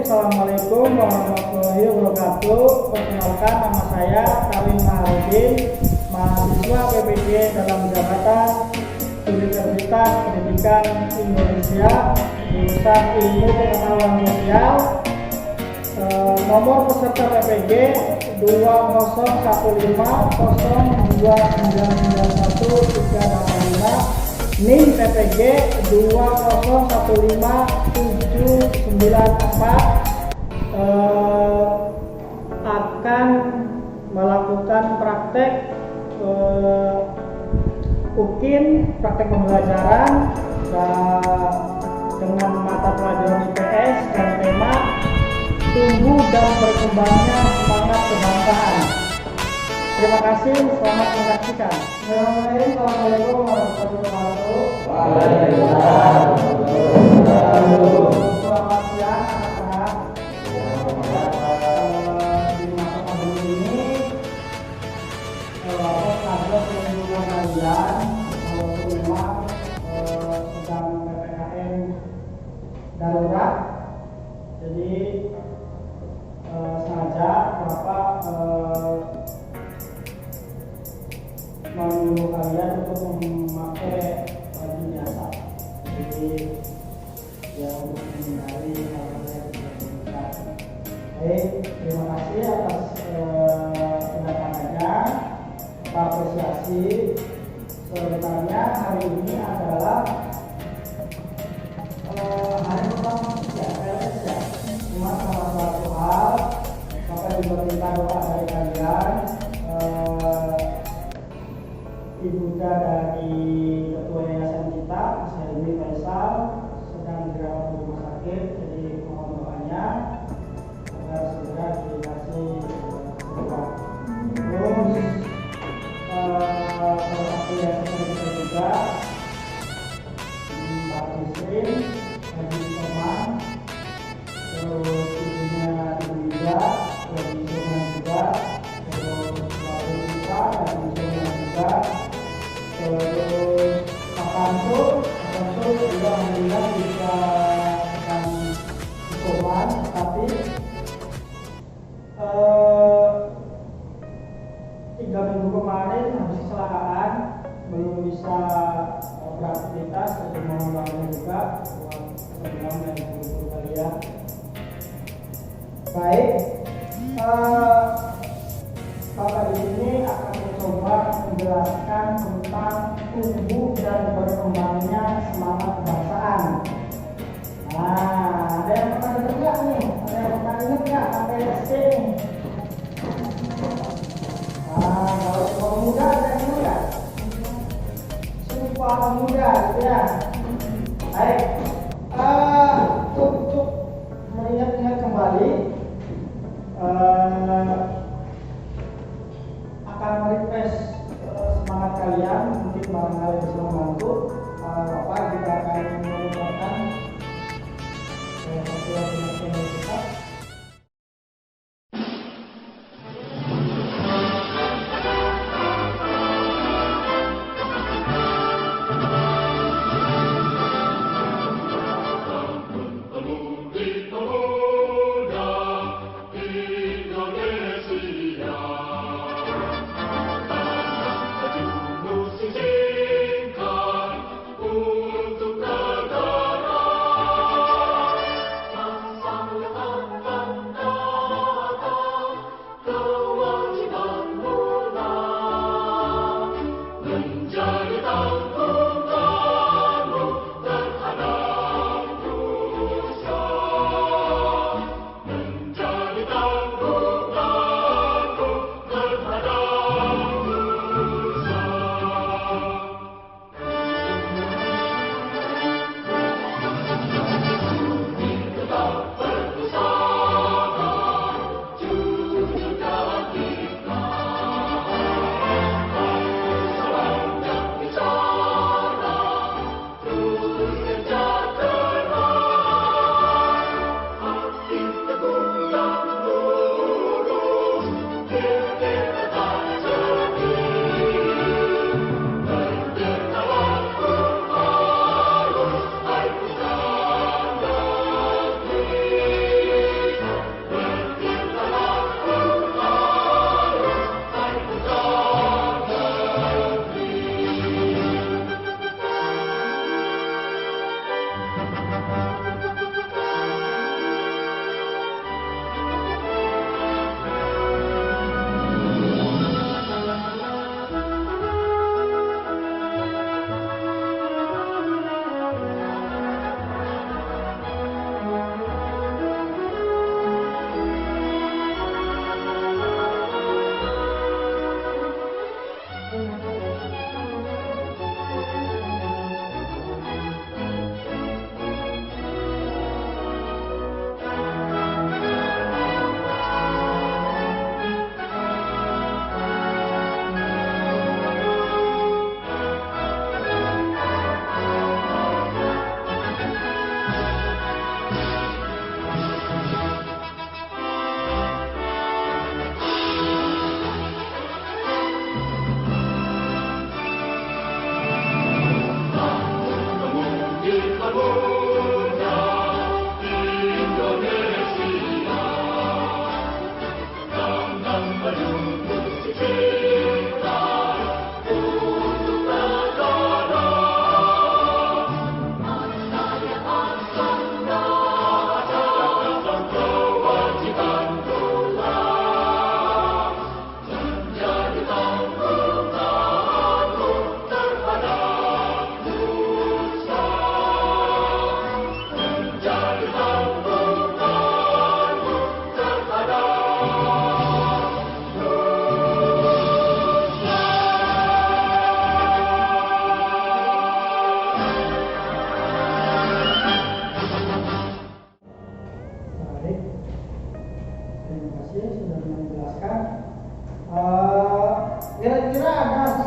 Assalamualaikum warahmatullahi wabarakatuh. Perkenalkan, nama saya Karim Maharudin, mahasiswa PPG dalam jabatan Universitas Pendidikan Indonesia, jurusan Ilmu Pengetahuan Sosial. Nomor peserta PPG 201502991385, NIM PPG 2015794, akan melakukan praktek UKIN, praktek pembelajaran dengan mata pelajaran IPS dan tema tumbuh dan berkembangnya semangat kebangsaan. Terima kasih, selamat menyaksikan. Assalamualaikum warahmatullahi wabarakatuh. Selamat siang anak-anak. Di masa pandemi ini, ada perlindungan kalian walaupun memang sedang PPKM darurat. Jadi sengaja Bapak menyuruh kalian untuk memakai baju biasa. Jadi ya untuk menghindari hal-hal yang tidak. Baik, terima kasih atas kedatangannya. Kita apresiasi. Sebenarnya hari ini adalah hari pertama ya, PLS ya. Cuma salah satu hal, maka juga minta doa dari kalian. Ibunda dari Ketua Yayasan kita, Mas Helmi Faisal, sedang dirawat di rumah sakit, jadi mohon doanya agar segera dikasih obat. Terus salah satu yang kita juga Mbak Isrin, Haji Soman, terus ibunya Ibu Ida, Haji Soman juga, terus Mbak Rita, Haji Soman juga, terus Pak Pansul juga alhamdulillah bisa akan hukuman, tapi 3 minggu kemarin habis kecelakaan belum bisa beraktivitas, jadi mohon maaf juga buat teman-teman dan guru kalian. Baik, Bapak di sini akan mencoba menjelaskan tentang tumbuh dan berkembangnya semangat kebangsaan. Nah, ada yang pernah dengar nggak nih? Ada yang pernah ingat nggak APSC nih? Nah, kalau pemuda ada yang ingat nggak? Sumpah Pemuda, gitu ya. Baik, untuk mengingat-ingat kembali, akan merefresh semangat kalian, mungkin barangkali bisa membantu. Bapak juga akan mengucapkan satu lagu kita.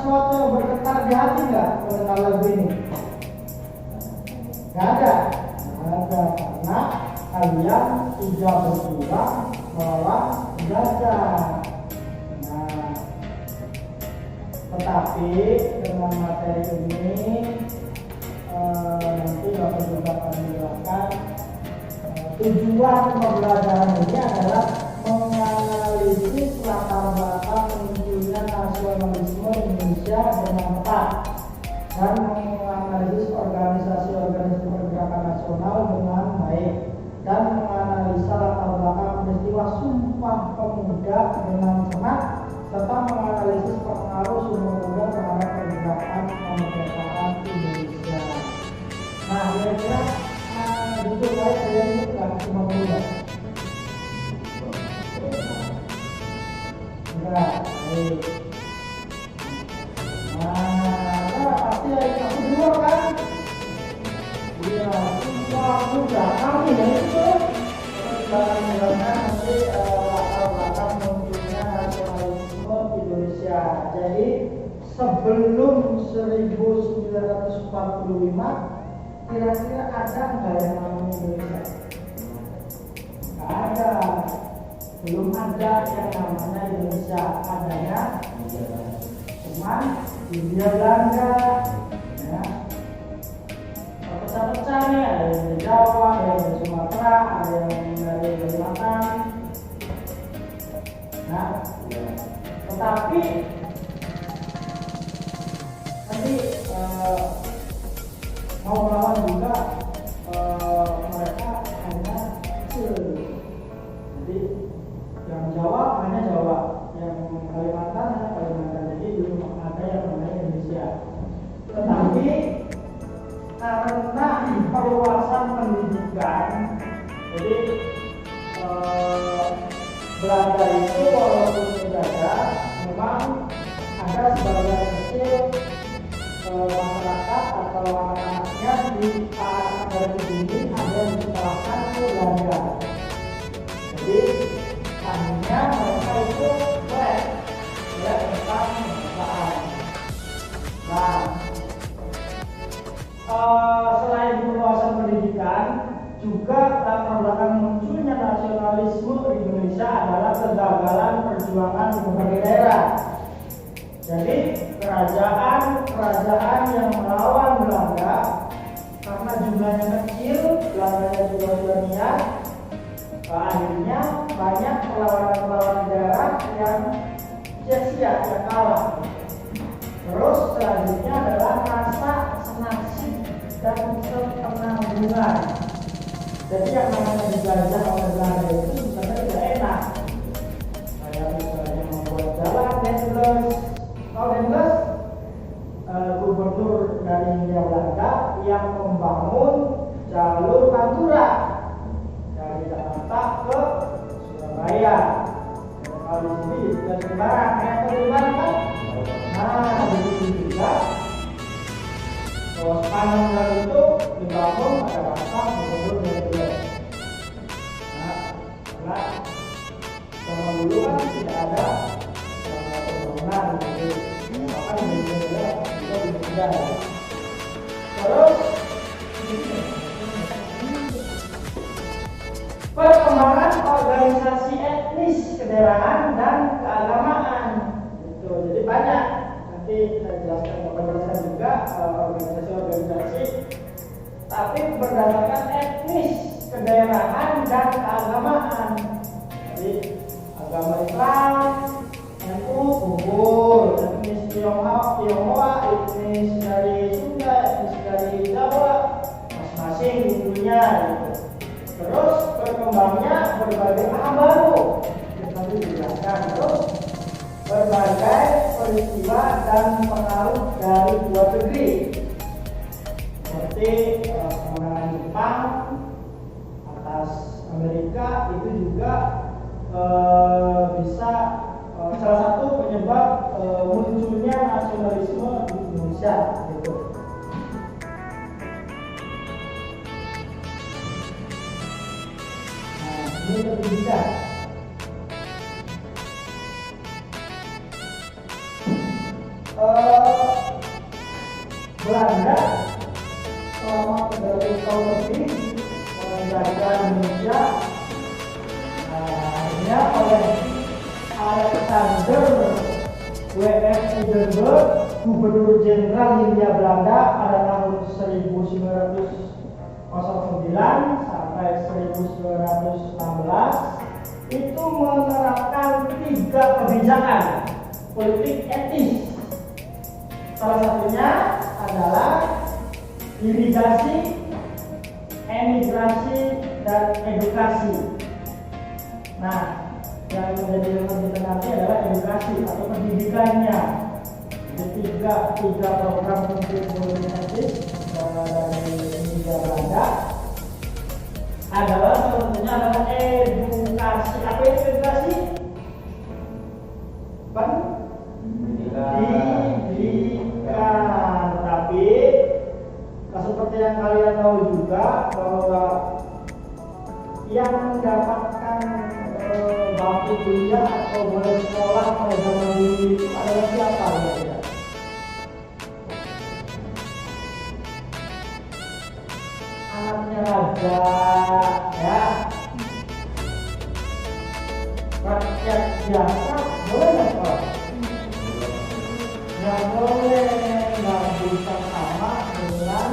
sesuatu yang bergetar di hati nggak mendengar lagu ini? Nggak ada. Karena kalian tidak berjuang melawan penjajah. Nah, tetapi dengan materi ini nanti Bapak juga akan menjelaskan tujuan pembelajaran ini adalah menganalisis latar belakang munculnya nasionalisme Indonesia dengan tepat dan menganalisis organisasi-organisasi pergerakan nasional dengan baik dan menganalisa latar belakang peristiwa Sumpah Pemuda dengan cermat serta menganalisis pengaruh Sumpah Pemuda terhadap pergerakan kemerdekaan Indonesia. Nah, kira-kira buku baik saya ini nggak Sumpah Pemuda? Enggak, baik. Nah, pasti aku dulu kan? Iya, Sumpah Pemuda kami ya itu. Nanti latar belakang munculnya nasionalisme Indonesia. Jadi sebelum 1945 kira-kira ada nggak yang namanya Indonesia? Nggak ada. Belum ada yang namanya Indonesia. Adanya cuman Hindia Belanda, ya. Pecah-pecah nih, ada yang dari Jawa, ada yang dari Sumatera, ada yang dari Kalimantan. Nah, tetapi nanti mau melawan juga mereka hanya kecil. Jadi yang Jawa hanya Jawa, yang Kalimantan hanya Kalimantan. Jadi belum ada yang namanya Indonesia. Tetapi karena perluasan pendidikan, jadi Belanda itu walaupun menjajah, memang ada sebagian kecil masyarakat atau anak-anaknya di negara ini ada yang disekolahkan ke Belanda. Jadi tadinya mereka itu flat, ya tentang kebangsaan. Nah, selain perluasan pendidikan, juga latar belakang munculnya nasionalisme di Indonesia adalah kegagalan perjuangan di berbagai daerah. Jadi kerajaan yang melawan Belanda karena jumlahnya kecil, Belandanya juga sudah niat, akhirnya banyak perlawanan daerah yang sia-sia, yang kalah. Terus selanjutnya adalah rasa senasib dan kepenanggungan. Jadi yang namanya dijajah oleh Belanda itu sebenarnya tidak enak. Kayak misalnya membuat jalan Dendels, gubernur dari Hindia Belanda yang membangun jalur Pantura dari Jakarta ke Surabaya. Kalau di sini juga sembarang, kan? Nah, begitu juga Pantura itu dibangun pada masa gubernur Dendels. Nah, zaman dulu kan tidak ada pembangunan gitu. Bahkan di Indonesia juga tidak ada. Terus perkembangan organisasi etnis, kedaerahan dan keagamaan. Gitu. Jadi banyak. Nanti saya jelaskan juga organisasi-organisasi. Tapi berdasarkan etnis, kedaerahan dan keagamaan. Jadi agama Islam, NU gugur, etnis Tionghoa, etnis dari Sunda, etnis dari Jawa, masing-masing dulunya gitu. Terus berkembangnya berbagai hal baru, kita dijelaskan. Terus berbagai peristiwa dan pengaruh dari luar negeri, seperti kemenangan Jepang atas Amerika itu juga bisa salah satu penyebab munculnya nasionalisme di Indonesia gitu. Nah, ini pendidikan. Belanda selama 300 tahun lebih menjajah Indonesia. Akhirnya oleh Alexander W.F. Udenburg, Gubernur Jenderal Hindia Belanda pada tahun 1909 sampai 1916 itu menerapkan 3 kebijakan politik etis. Salah satunya adalah irigasi, emigrasi, dan edukasi. Nah, yang menjadi lebih nanti adalah edukasi atau pendidikannya. Jadi tiga program politik etis dari Hindia Belanda adalah salah satunya adalah edukasi. Apa itu edukasi? Pendidikan. Tapi seperti yang kalian tahu juga bahwa yang mendapatkan bangku kuliah atau boleh sekolah pada zaman dulu itu adalah siapa ya? Anaknya raja, ya. Rakyat biasa boleh nggak sekolah? Nggak boleh, nggak bisa sama dengan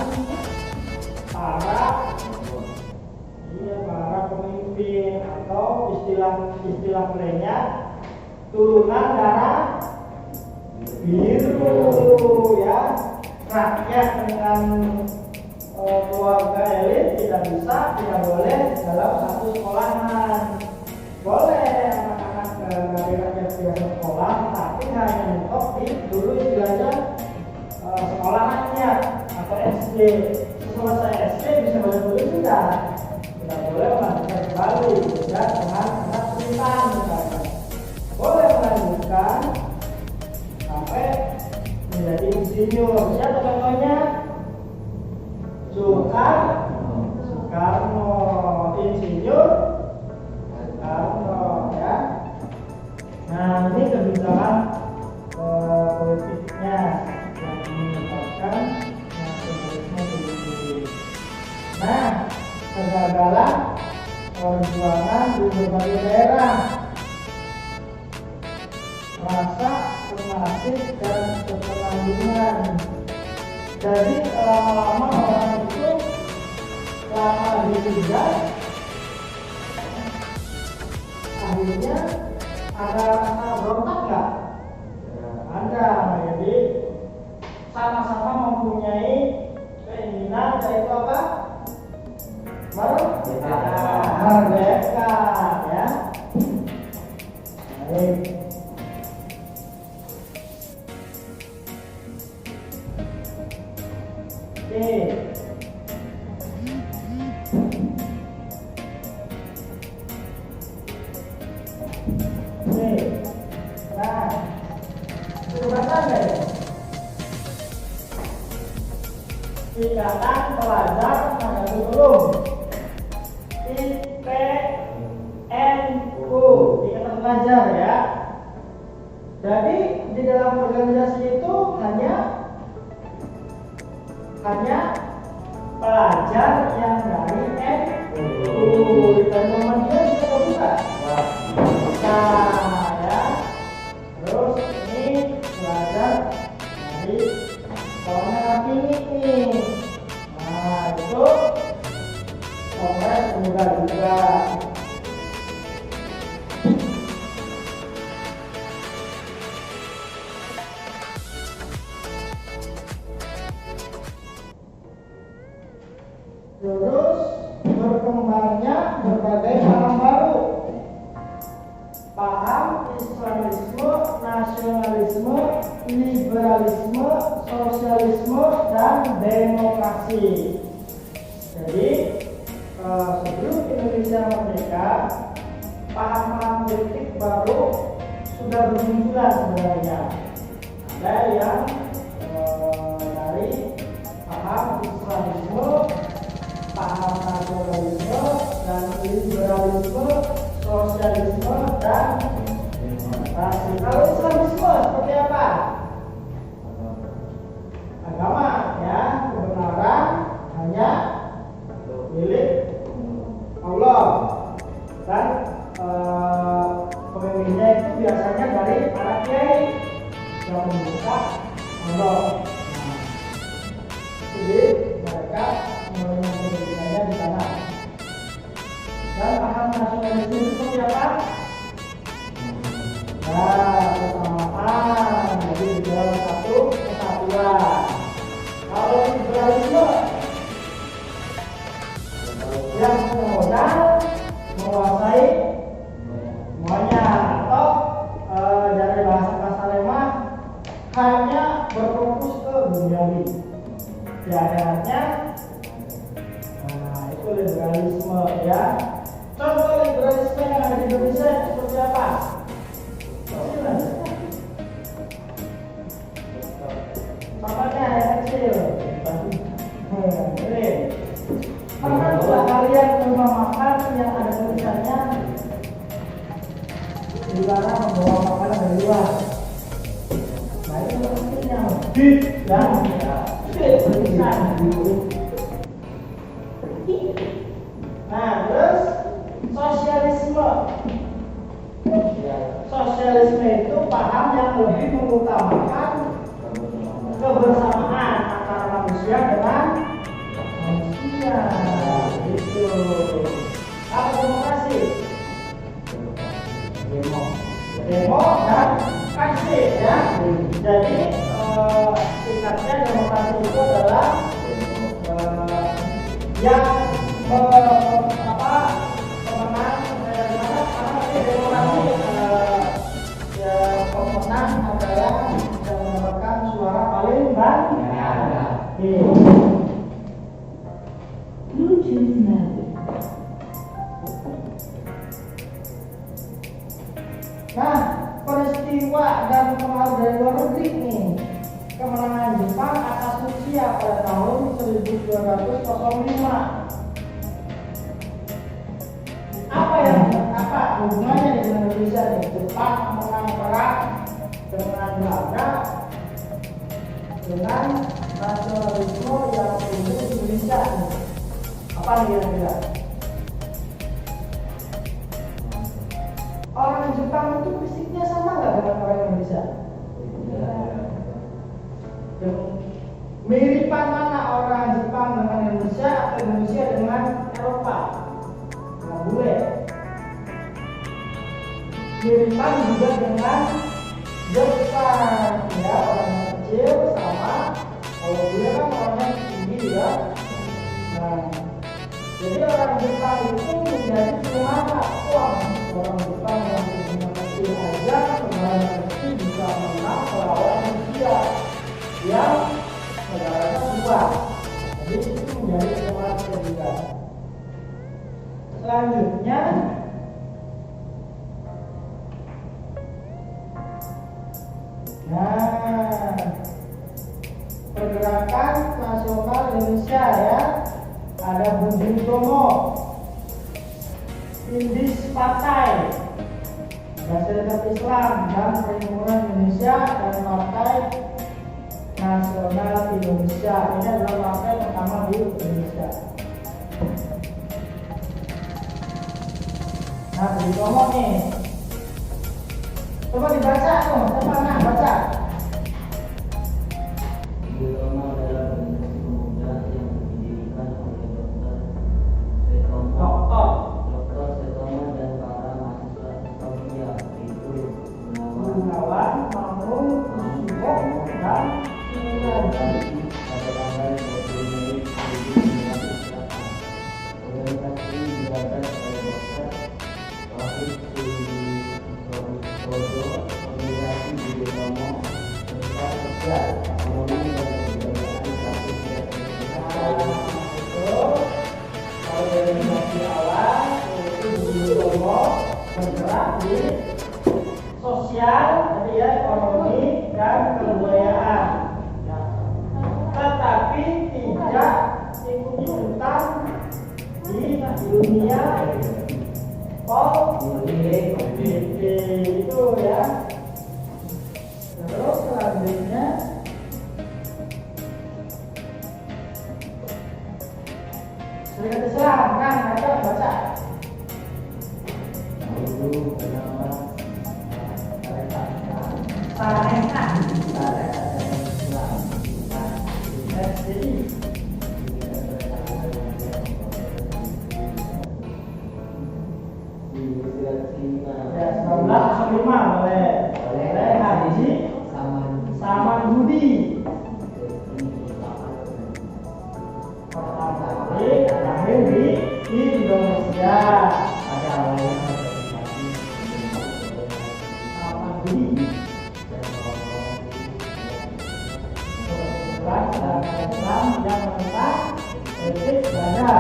para pemimpin atau istilah kerennya turunan darah biru, ya. Rakyat dengan keluarga elit tidak boleh dalam satu sekolahan. Boleh anak-anak dari rakyat biasa sekolah, tapi hanya mentok di dulu istilahnya sekolah rakyat atau SD. Selesai SD bisa belajar tulis sudah. Tidak boleh melanjutkan kembali dan dengan anak perintahan misalkan. Boleh melanjutkan sampai menjadi insinyur. Siapa contohnya? Soekarno, insinyur Soekarno, ya. Nah, ini kebijakan politiknya yang menetapkan nasionalisme politik. Nah, kegagalan perjuangan di berbagai daerah, rasa penasih dan keterlanjuran. Jadi lama-lama orang itu lama ditindas, akhirnya ada rasa berontak nggak? Ada. Jadi sama-sama mempunyai keinginan yaitu apa? Merdeka, ya. Baik. Nah, sudah baca nggak ya? Ikatan Pelajar Nahdlatul Ulum, IPNU, Ikatan Pelajar, ya. Jadi di dalam organisasi itu hanya pelajar yang dari NU. Dan kemudian bisa buka. Nah, ya. Terus ini pelajar dari sekolahnya Kartini nih. Nah, itu Kongres Pemuda juga. Terus berkembangnya berbagai paham baru, paham Islamisme, nasionalisme, liberalisme, sosialisme, dan demokrasi. Jadi sebelum Indonesia merdeka, paham-paham politik baru sudah bermunculan sebenarnya. Ada yang dari paham Islamisme, paham nasionalisme, dan liberalisme, sosialisme, dan demokrasi. Kalau Islamisme seperti apa? Agama, ya. sekolah membuka pondok. Nah, jadi mereka mengenyam pendidikannya di sana. Dan paham nasionalisme itu seperti apa? Nah, kesamaan. Jadi di dalam satu kesatuan. Kalau liberalisme yang modal menguasai semuanya, atau dari bahasa lemah hanya berfokus ke duniawi. Di akhiratnya, nah itu liberalisme ya. Contoh liberalisme yang ada di Indonesia seperti apa? Contohnya yang kecil. Ini. Pernah juga kalian ke rumah makan yang ada tulisannya dilarang membawa makanan dari luar. Nah itu maksudnya yang tulisan. Nah terus sosialisme. Sosialisme itu paham yang lebih mengutamakan kebersamaan antara manusia dengan manusia. Itu apa demokrasi? Demo dan kasih ya. Jadi singkatnya demokrasi itu adalah yang pemenang pemenang adalah yang mendapatkan suara paling banyak. Bluetooth mode. Nah, peristiwa dan pengaruh dari luar negeri nih, kemenangan Jepang atas Rusia pada tahun 1205. Apa hubungannya dengan Indonesia nih? Jepang menang perang dengan Belanda dengan nasionalisme yang tumbuh di Indonesia nih. Apa nih kira-kira? Orang Jepang itu fisiknya sama nggak dengan orang Indonesia? Miripan mana orang Jepang dengan Indonesia atau Indonesia dengan Eropa? Nah, boleh. Miripan juga dengan Jepang, ya orang yang kecil sama. Kalau boleh kan orangnya tinggi ya. Nah, jadi orang Jepang itu menjadi penguasa. Wah, orang Jepang yang punya kecil aja sebenarnya kecil bisa menang melawan Rusia yang negaranya kuat. Jadi itu menjadi penguasa juga. Selanjutnya, nah pergerakan nasional Indonesia ya. Ada Bung Tomo, Indis Partai, Masyarakat Islam dan Perhimpunan Indonesia, dan Partai Nasional Indonesia. Ini adalah partai pertama di Indonesia. Nah, Bung Tomo nih, coba dibaca tuh, coba nah baca. Bergerak di sosial, jadi ya ekonomi dan kebudayaan. Tetapi tidak ikut-ikutan di dunia politik itu ya. Terus selanjutnya Serikat Islam, kan baca. Tarekat. Budi. Pertama kali lahir di Indonesia. Taman Budi. Kebetulan Islam yang menentang politik ganda.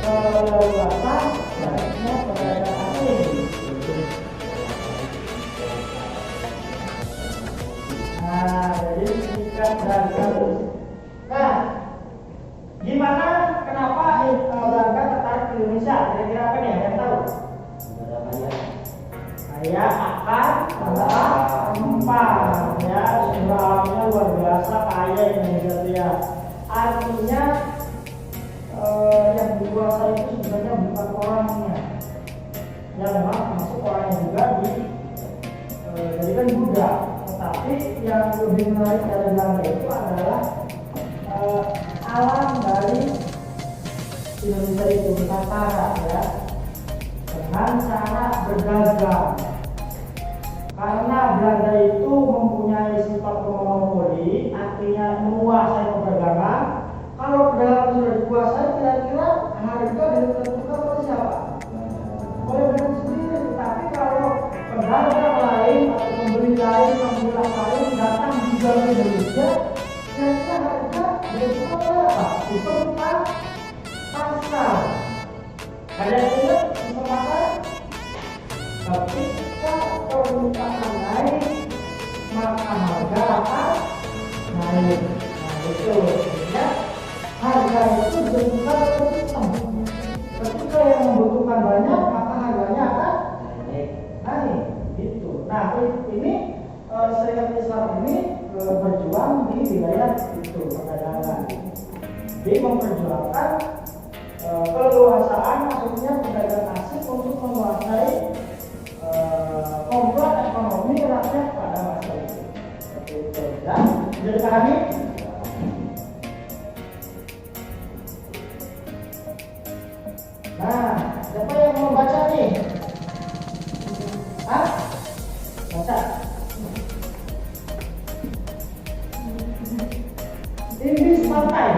Keleluasan baiknya pedagang asing. Nah, jadi singkat dan bagus. Nah, gimana kenapa Bangka tertarik di Indonesia? Kira-kira apa nih? Ada yang tahu? Saya akan adalah empat ya, sumber alamnya luar biasa kaya Indonesia ya. Artinya yang dikuasai itu sebenarnya bukan orangnya, ya memang masuk orangnya juga dijadikan budak. Tetapi yang lebih menarik dari Belanda itu adalah alam dari Indonesia itu Nusantara ya, dengan cara berdagang. Karena Belanda itu mempunyai sifat monopoli, artinya menguasai perdagangan. Kalau perdagangan sudah dikuasai, kira-kira harga ditentukan oleh siapa? Oleh Belanda sendiri. Tetapi kalau pedagang lain atau pembeli lain, pembeli lain datang juga ke Indonesia, kira-kira harga ditentukan oleh apa? Sistem pasar. Ada yang ingat sistem pasar? Ketika permintaan naik, maka harga akan naik. Nah itu ya, harga itu ditentukan oleh sistem. Ketika yang membutuhkan banyak, maka harganya akan naik. Gitu. Nah ini Serikat Islam ini berjuang di wilayah itu perdagangan. Dia memperjuangkan keleluasaan, maksudnya pedagang asing untuk menguasai komplek ekonomi rakyat pada masa itu. Seperti itu ya. Bisa dipahami? Nah, siapa yang mau baca nih? Hah? Baca. Inggris pantai.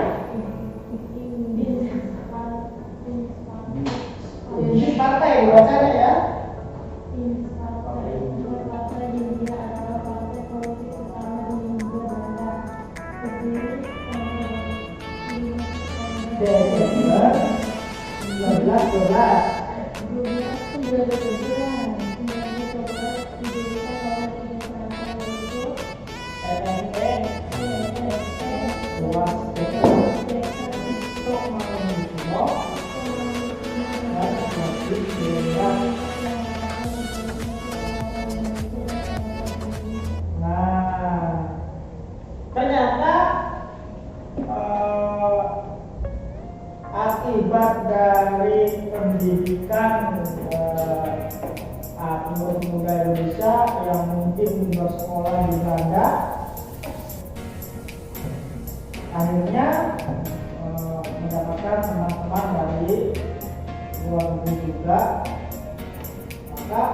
Inggris pantai bacanya ya. Desember 19 Nah, ternyata akibat dari pendidikan pemuda Indonesia yang mungkin bersekolah di Belanda, akhirnya mendapatkan teman-teman dari luar negeri juga, maka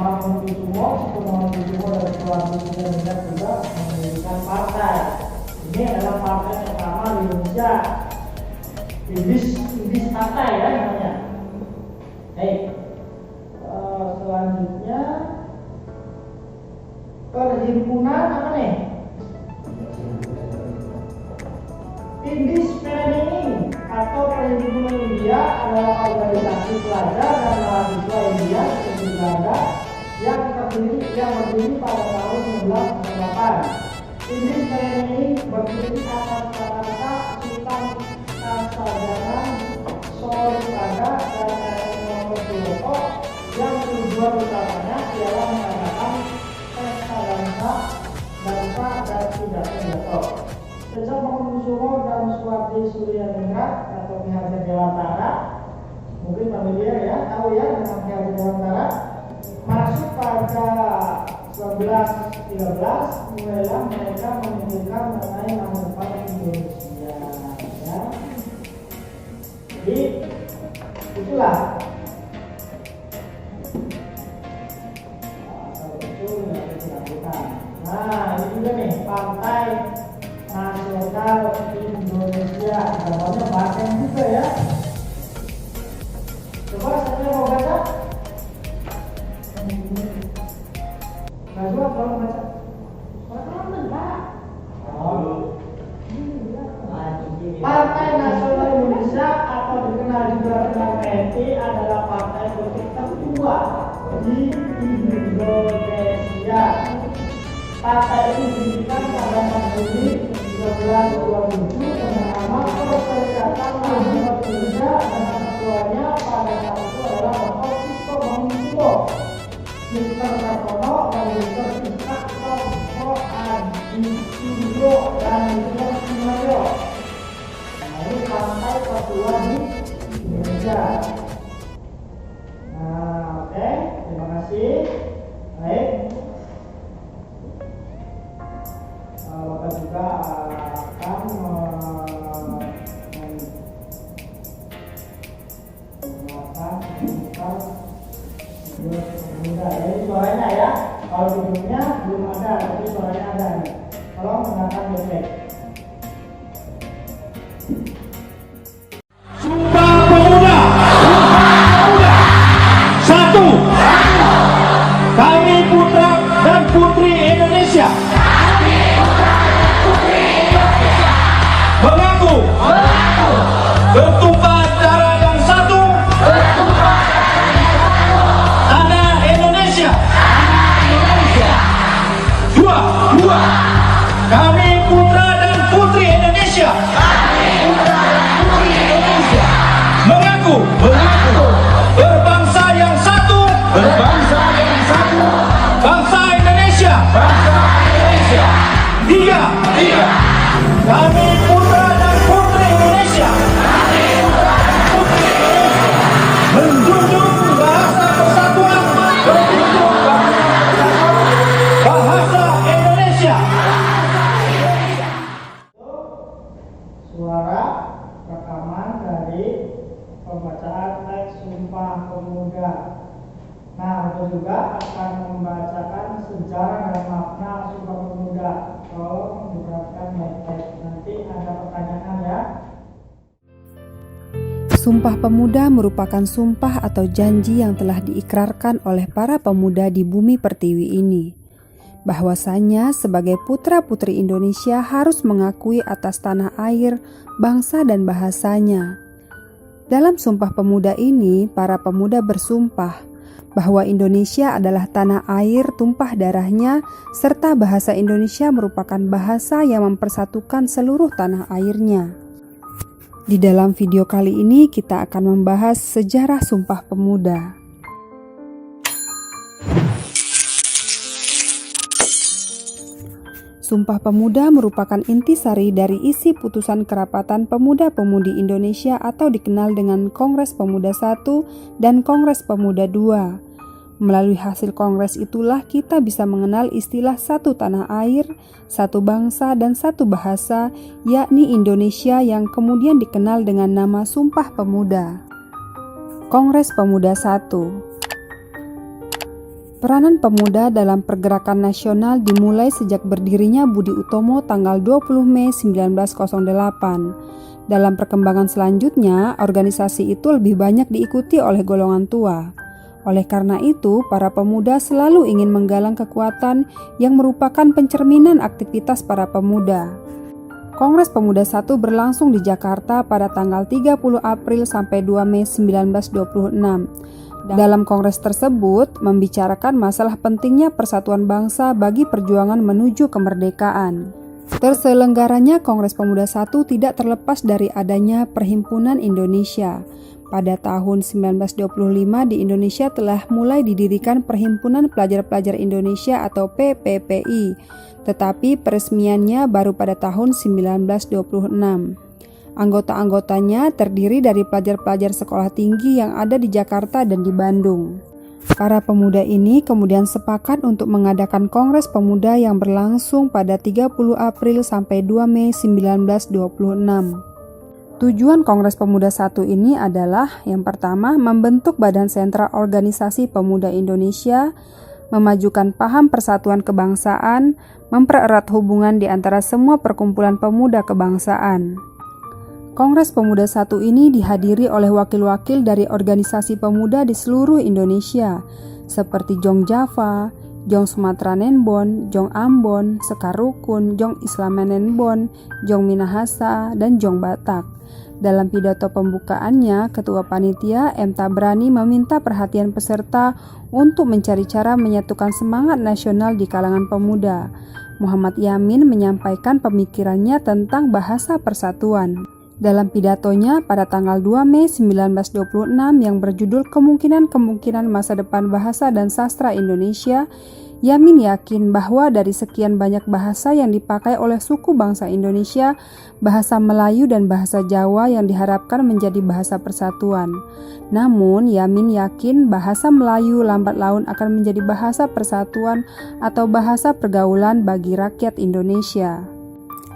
Mangunkusumo dari keluarga Indonesia juga mendirikan partai. Ini adalah partai pertama di Indonesia, Inggris Partai ya namanya. Selanjutnya perhimpunan apa nih? Inggris Training atau Perhimpunan India adalah organisasi pelajar dan mahasiswa India di Belanda yang berdiri pada tahun 1908. Inggris Training berdiri atas kata-kata Sultan Kasagana Sorikada dan Nomor Suwoto yang tujuan utamanya ialah mengadakan pesta dansa dan pidato. Sejak Mangunkusumo dan Suwardi Suryaningrat atau Ki Hajar Dewantara, mungkin familiar ya, tahu ya dengan Ki Hajar Dewantara, masuk pada 1913 mulailah mereka memikirkan mengenai nama depan Indonesia ya. Jadi itulah nggak ada keraguan. Nah, ini juga nih Partai Nasional Indonesia, namanya Banteng juga ya. Coba saya mau baca. Najwa tolong baca. Partai Nasional Indonesia atau dikenal juga dengan PNI adalah partai politik tertua di Indonesia. Partai ini didirikan pada 6 Juli 1927 dengan nama Perserikatan Nasional Indonesia, dan ketuanya pada saat itu adalah Bapak Tito Bangsuwo, Mr. Kartono, dan Mr. Sukarno Adityo, dan Mr. Sumaryo. Ini partai tertua di Indonesia. Nah, oke, terima kasih. Baik. Bapak juga akan menggunakan video pemuda. Jadi suaranya ya, kalau videonya belum ada, tapi suaranya ada nih. Tolong gunakan baik-baik. Sumpah Pemuda. Satu. Kami putra dan putri Indonesia. Mengaku bertumpah darah yang satu, tanah Indonesia. Dua. Kami putra dan putri Indonesia. Mengaku berbangsa yang satu, bangsa Indonesia. Tiga. Kami putra dan putri Indonesia menjunjung bahasa persatuan, bahasa Indonesia. Suara rekaman dari pembacaan teks Sumpah Pemuda. Nah, itu juga akan membacakan sejarah dan makna Sumpah Pemuda. Tolong diperhatikan baik-baik. Nanti ada pertanyaan ya. Sumpah Pemuda merupakan sumpah atau janji yang telah diikrarkan oleh para pemuda di bumi pertiwi ini, bahwasanya sebagai putra-putri Indonesia harus mengakui atas tanah air, bangsa dan bahasanya. Dalam Sumpah Pemuda ini, para pemuda bersumpah bahwa Indonesia adalah tanah air tumpah darahnya, serta bahasa Indonesia merupakan bahasa yang mempersatukan seluruh tanah airnya. Di dalam video kali ini kita akan membahas sejarah Sumpah Pemuda. Sumpah Pemuda merupakan intisari dari isi putusan Kerapatan Pemuda-Pemudi Indonesia atau dikenal dengan Kongres Pemuda I dan Kongres Pemuda II. Melalui hasil kongres itulah kita bisa mengenal istilah satu tanah air, satu bangsa dan satu bahasa, yakni Indonesia, yang kemudian dikenal dengan nama Sumpah Pemuda. Kongres Pemuda I. Peranan pemuda dalam pergerakan nasional dimulai sejak berdirinya Budi Utomo tanggal 20 Mei 1908. Dalam perkembangan selanjutnya, organisasi itu lebih banyak diikuti oleh golongan tua. Oleh karena itu, para pemuda selalu ingin menggalang kekuatan yang merupakan pencerminan aktivitas para pemuda. Kongres Pemuda I berlangsung di Jakarta pada tanggal 30 April sampai 2 Mei 1926. Dalam kongres tersebut membicarakan masalah pentingnya persatuan bangsa bagi perjuangan menuju kemerdekaan. Terselenggaranya Kongres Pemuda I tidak terlepas dari adanya Perhimpunan Indonesia. Pada tahun 1925 di Indonesia telah mulai didirikan Perhimpunan Pelajar-Pelajar Indonesia atau PPPI, tetapi peresmiannya baru pada tahun 1926. Anggota-anggotanya terdiri dari pelajar-pelajar sekolah tinggi yang ada di Jakarta dan di Bandung. Para pemuda ini kemudian sepakat untuk mengadakan Kongres Pemuda yang berlangsung pada 30 April sampai 2 Mei 1926. Tujuan Kongres Pemuda I ini adalah yang pertama membentuk Badan Sentral Organisasi Pemuda Indonesia, memajukan paham persatuan kebangsaan, mempererat hubungan di antara semua perkumpulan pemuda kebangsaan. Kongres Pemuda 1 ini dihadiri oleh wakil-wakil dari organisasi pemuda di seluruh Indonesia, seperti Jong Java, Jong Sumatera Nenbon, Jong Ambon, Sekar Rukun, Jong Islam Nenbon, Jong Minahasa, dan Jong Batak. Dalam pidato pembukaannya, Ketua Panitia M. Tabrani meminta perhatian peserta untuk mencari cara menyatukan semangat nasional di kalangan pemuda. Muhammad Yamin menyampaikan pemikirannya tentang bahasa persatuan. Dalam pidatonya pada tanggal 2 Mei 1926 yang berjudul Kemungkinan-kemungkinan masa depan bahasa dan sastra Indonesia, Yamin yakin bahwa dari sekian banyak bahasa yang dipakai oleh suku bangsa Indonesia, bahasa Melayu dan bahasa Jawa yang diharapkan menjadi bahasa persatuan. Namun, Yamin yakin bahasa Melayu lambat laun akan menjadi bahasa persatuan atau bahasa pergaulan bagi rakyat Indonesia.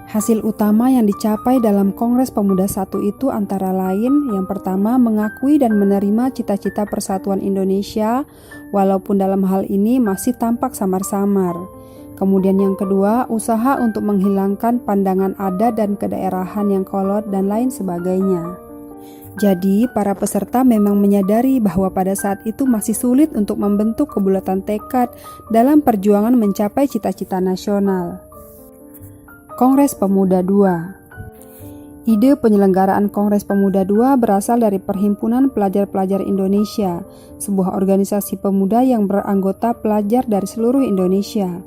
Hasil utama yang dicapai dalam Kongres Pemuda 1 itu antara lain, yang pertama mengakui dan menerima cita-cita persatuan Indonesia, walaupun dalam hal ini masih tampak samar-samar. Kemudian yang kedua, usaha untuk menghilangkan pandangan adat dan kedaerahan yang kolot dan lain sebagainya. Jadi, para peserta memang menyadari bahwa pada saat itu masih sulit untuk membentuk kebulatan tekad dalam perjuangan mencapai cita-cita nasional. Kongres Pemuda II. Ide penyelenggaraan Kongres Pemuda II berasal dari Perhimpunan Pelajar-Pelajar Indonesia, sebuah organisasi pemuda yang beranggota pelajar dari seluruh Indonesia.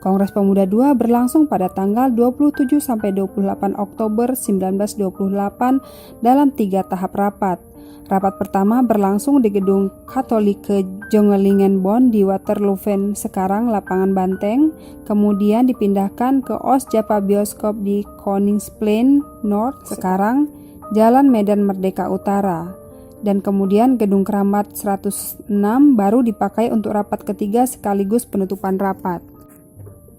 Kongres Pemuda II berlangsung pada tanggal 27–28 Oktober 1928 dalam 3 tahap rapat. Rapat pertama berlangsung di Gedung Katolike Jongelingenbon di Waterlooven, sekarang Lapangan Banteng, kemudian dipindahkan ke Oost Java Bioskop di Koningsplein North, sekarang Jalan Medan Merdeka Utara, dan kemudian Gedung Keramat 106 baru dipakai untuk rapat ketiga sekaligus penutupan rapat.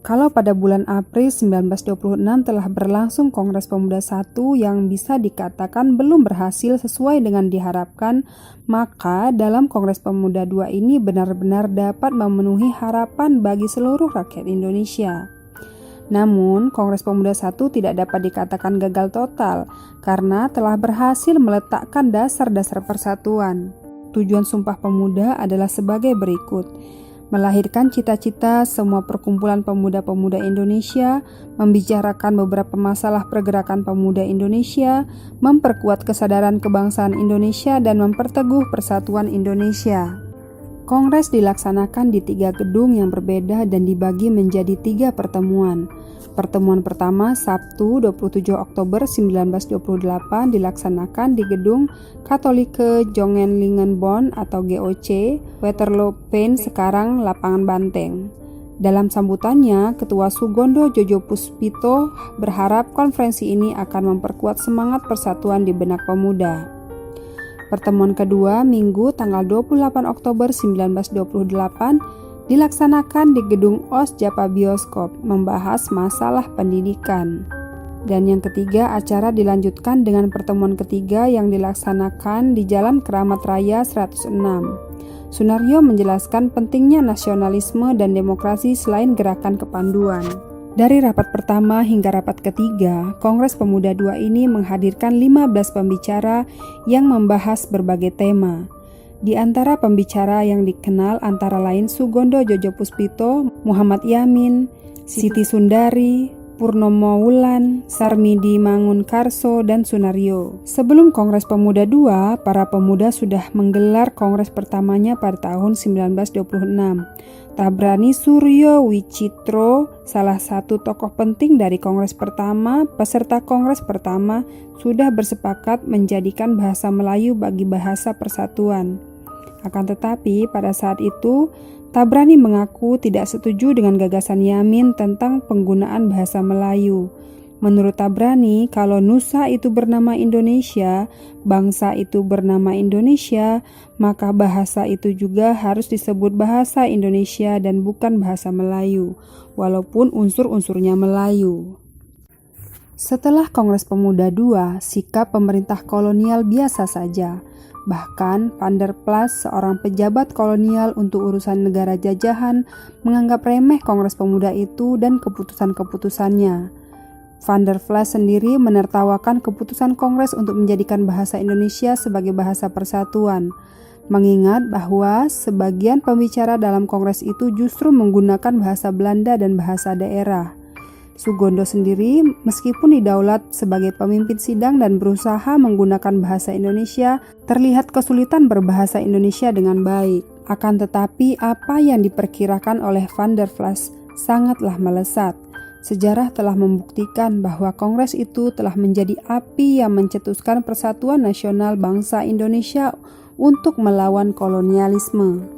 Kalau pada bulan April 1926 telah berlangsung Kongres Pemuda I yang bisa dikatakan belum berhasil sesuai dengan diharapkan, maka dalam Kongres Pemuda II ini benar-benar dapat memenuhi harapan bagi seluruh rakyat Indonesia. Namun, Kongres Pemuda I tidak dapat dikatakan gagal total karena telah berhasil meletakkan dasar-dasar persatuan. Tujuan Sumpah Pemuda adalah sebagai berikut: melahirkan cita-cita semua perkumpulan pemuda-pemuda Indonesia, membicarakan beberapa masalah pergerakan pemuda Indonesia, memperkuat kesadaran kebangsaan Indonesia, dan memperteguh persatuan Indonesia. Kongres dilaksanakan di 3 gedung yang berbeda dan dibagi menjadi 3 pertemuan. Pertemuan pertama Sabtu 27 Oktober 1928 dilaksanakan di Gedung Katolike Jongelingenbon atau GOC, Waterlooven, sekarang Lapangan Banteng. Dalam sambutannya, Ketua Sugondo Jojo Puspito berharap konferensi ini akan memperkuat semangat persatuan di benak pemuda. Pertemuan kedua Minggu tanggal 28 Oktober 1928 dilaksanakan di Gedung Oost Java Bioskop, membahas masalah pendidikan. Dan yang ketiga, acara dilanjutkan dengan pertemuan ketiga yang dilaksanakan di Jalan Keramat Raya 106. Sunario menjelaskan pentingnya nasionalisme dan demokrasi selain gerakan kepanduan. Dari rapat pertama hingga rapat ketiga, Kongres Pemuda II ini menghadirkan 15 pembicara yang membahas berbagai tema. Di antara pembicara yang dikenal antara lain Sugondo Jojo Puspito, Muhammad Yamin, Siti Sundari, Purnomo Wulan, Sarmidi Mangunkarso, dan Sunario. Sebelum Kongres Pemuda II, para pemuda sudah menggelar kongres pertamanya pada tahun 1926. Tabrani Suryo Wicitro, salah satu tokoh penting dari kongres pertama, peserta kongres pertama, sudah bersepakat menjadikan bahasa Melayu bagi bahasa persatuan. Akan tetapi pada saat itu, Tabrani mengaku tidak setuju dengan gagasan Yamin tentang penggunaan bahasa Melayu. Menurut Tabrani, kalau Nusa itu bernama Indonesia, bangsa itu bernama Indonesia, maka bahasa itu juga harus disebut bahasa Indonesia dan bukan bahasa Melayu, walaupun unsur-unsurnya Melayu. Setelah Kongres Pemuda II, sikap pemerintah kolonial biasa saja. Bahkan Van der Plas, seorang pejabat kolonial untuk urusan negara jajahan, menganggap remeh Kongres Pemuda itu dan keputusan-keputusannya. Van der Plas sendiri menertawakan keputusan Kongres untuk menjadikan bahasa Indonesia sebagai bahasa persatuan, mengingat bahwa sebagian pembicara dalam Kongres itu justru menggunakan bahasa Belanda dan bahasa daerah. Sugondo sendiri, meskipun didaulat sebagai pemimpin sidang dan berusaha menggunakan bahasa Indonesia, terlihat kesulitan berbahasa Indonesia dengan baik. Akan tetapi, apa yang diperkirakan oleh Van der Plas sangatlah melesat. Sejarah telah membuktikan bahwa Kongres itu telah menjadi api yang mencetuskan persatuan nasional bangsa Indonesia untuk melawan kolonialisme.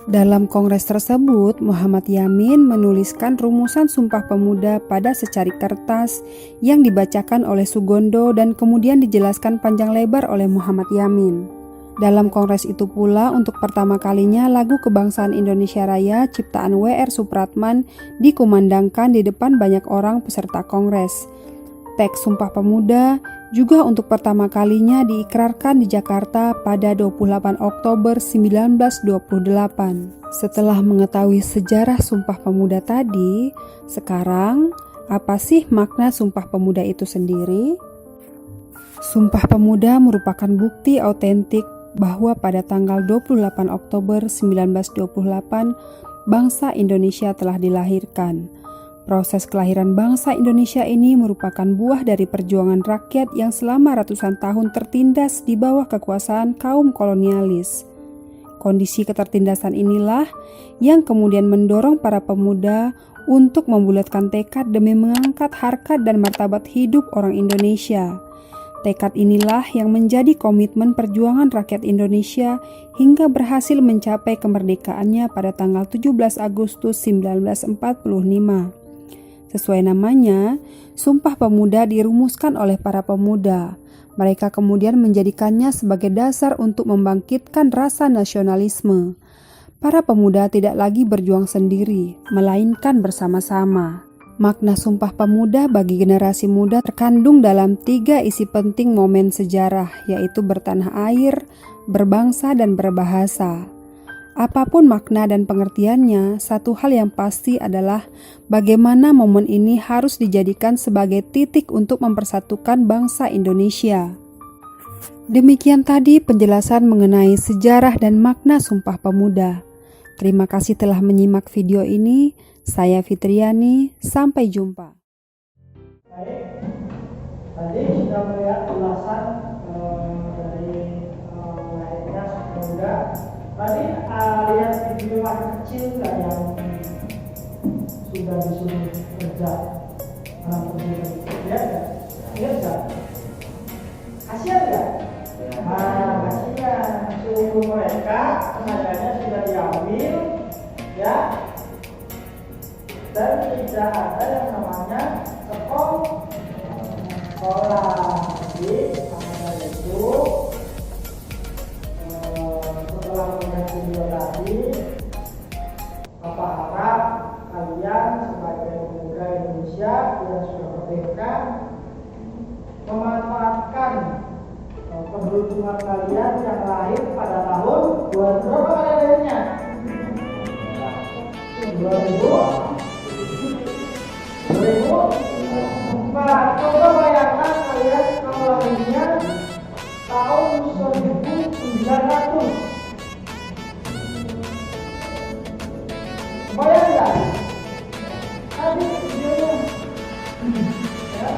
Dalam kongres tersebut, Muhammad Yamin menuliskan rumusan Sumpah Pemuda pada secari kertas yang dibacakan oleh Sugondo dan kemudian dijelaskan panjang lebar oleh Muhammad Yamin. Dalam kongres itu pula, untuk pertama kalinya lagu Kebangsaan Indonesia Raya ciptaan W.R. Supratman dikumandangkan di depan banyak orang peserta kongres. Teks Sumpah Pemuda juga untuk pertama kalinya diikrarkan di Jakarta pada 28 Oktober 1928. Setelah mengetahui sejarah Sumpah Pemuda tadi, sekarang apa sih makna Sumpah Pemuda itu sendiri? Sumpah Pemuda merupakan bukti autentik bahwa pada tanggal 28 Oktober 1928 bangsa Indonesia telah dilahirkan. Proses kelahiran bangsa Indonesia ini merupakan buah dari perjuangan rakyat yang selama ratusan tahun tertindas di bawah kekuasaan kaum kolonialis. Kondisi ketertindasan inilah yang kemudian mendorong para pemuda untuk membulatkan tekad demi mengangkat harkat dan martabat hidup orang Indonesia. Tekad inilah yang menjadi komitmen perjuangan rakyat Indonesia hingga berhasil mencapai kemerdekaannya pada tanggal 17 Agustus 1945. Sesuai namanya, Sumpah Pemuda dirumuskan oleh para pemuda. Mereka kemudian menjadikannya sebagai dasar untuk membangkitkan rasa nasionalisme. Para pemuda tidak lagi berjuang sendiri, melainkan bersama-sama. Makna Sumpah Pemuda bagi generasi muda terkandung dalam 3 isi penting momen sejarah, yaitu bertanah air, berbangsa, dan berbahasa. Apapun makna dan pengertiannya, satu hal yang pasti adalah bagaimana momen ini harus dijadikan sebagai titik untuk mempersatukan bangsa Indonesia. Demikian tadi penjelasan mengenai sejarah dan makna Sumpah Pemuda. Terima kasih telah menyimak video ini. Saya Fitriani, sampai jumpa. Baik, tadi sudah melihat ulasan dari lahirnya Sumpah Pemuda. Tadi lihat video anak kecil nggak yang sudah disuruh kerja malam kerja, lihat nggak? Lihat nggak? Kasihan nggak? Kasihan. Suruh mereka tenaganya sudah diambil, ya. Dan tidak ada yang namanya sekolah. Jadi makanya itu setelah melihat video tadi, Bapak harap kalian sebagai pemuda Indonesia yang sudah merdeka memanfaatkan keberuntungan kalian yang lahir pada tahun 2000. Berapa kalian lahirnya? 2000. Nah, coba bayangkan kalian kalau lahirnya tahun 1900. Bayang nggak? Tadi videonya, ya,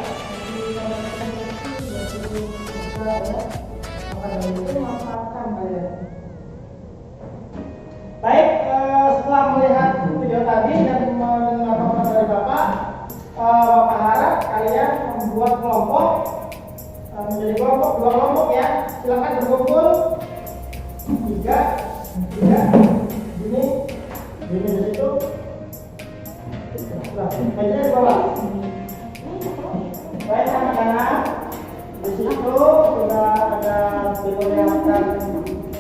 maka dari itu manfaatkan kalian. Baik, setelah melihat video tadi dan mendengar dari Bapak harap kalian membuat kelompok menjadi kelompok, 2 kelompok ya. Silakan berkumpul 3 ini di situ. Meja di bawah. Baik anak-anak, di situ sudah ada diperlihatkan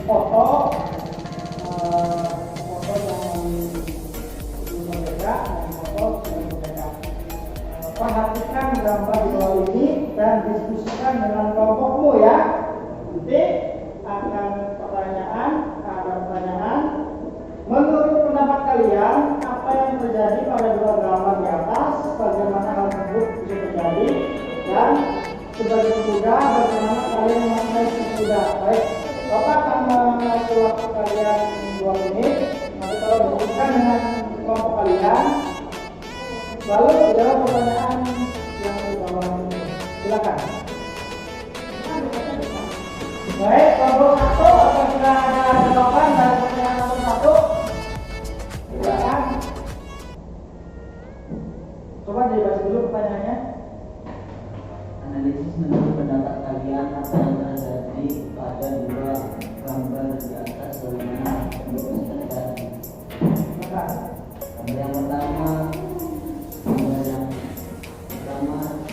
foto yang berbeda dan foto yang berbeda. Perhatikan gambar di bawah ini dan diskusikan dengan kelompokmu ya. Nanti terjadi pada dua gambar di atas, bagaimana hal tersebut bisa terjadi, dan sebagai pemuda bagaimana kalian memaknai pemuda. Baik, Bapak akan mengasih waktu kalian 2 menit. Nanti kalau disebutkan dengan kelompok kalian, lalu jawab pertanyaan yang di bawah ini. Silakan. Baik, kelompok 1, apakah ada jawaban dari pertanyaan nomor 1? Silakan. Coba dibaca dulu pertanyaannya. Analisis menurut pendapat kalian apa yang terjadi pada dua gambar di atas bagaimana bentuk terjadi. Maka Gambar yang pertama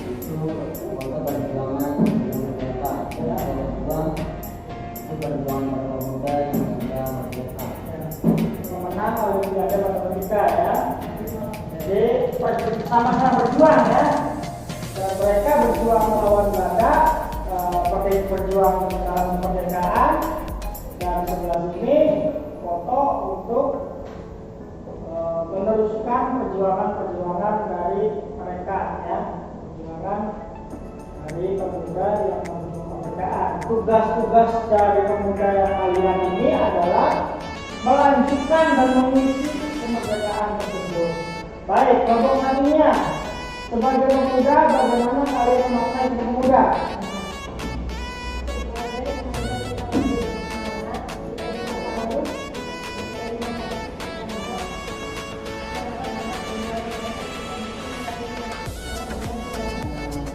itu foto perjuangan sebelum merdeka. Dan yang kedua itu perjuangan para pemuda yang sudah merdeka. pemenang Olimpiade Matematika ya. Jadi sama-sama berjuang ya. Dan mereka berjuang melawan Belanda, berjuang dalam kemerdekaan. Dan sebelah sini foto untuk meneruskan perjuangan dari mereka ya. Perjuangan dari pemuda yang menuju kemerdekaan. Tugas-tugas dari pemuda yang kalian ini adalah melanjutkan dan mengisi kemerdekaan tersebut. Baik, kelompok satunya sebagai pemuda, bagaimana kalian memaknai pemuda?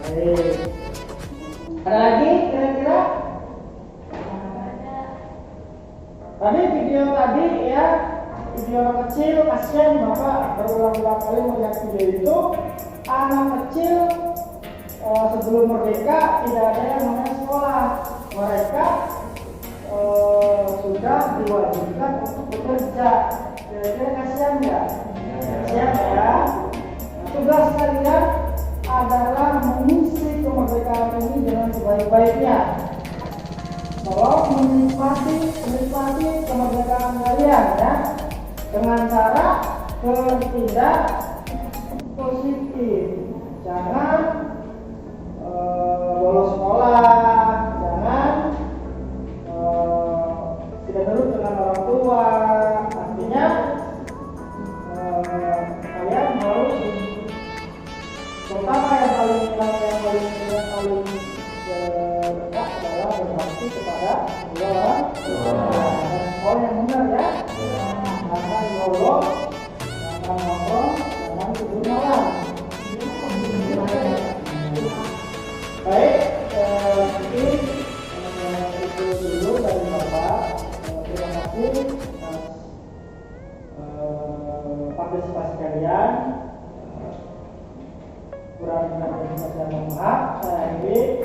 Baik. Ada lagi kira-kira? Tadi video tadi ya, video anak kecil, kasihan Bapak berulang-ulang kali melihat video itu. Anak kecil sebelum merdeka tidak ada yang namanya sekolah. Mereka sudah diwajibkan untuk bekerja. Kira-kira kasihan nggak? Kasihan ya. Nah, tugas kalian adalah mengisi kemerdekaan ini dengan sebaik-baiknya. Tolong menikmati kemerdekaan kalian ya, dengan cara bertindak positif. Jangan bolos sekolah, jangan tidak nurut dengan orang tua. Artinya kalian harus, terutama yang paling dekat adalah berbakti kepada kedua orang tua. Dan sekolah yang benar ya. Jangan bolos, jangan nongkrong, jangan tidur malam. Baik, mungkin itu dulu dari Bapak. Terima kasih atas partisipasi kalian. Kurang dari saya mohon maaf. Saya akhiri.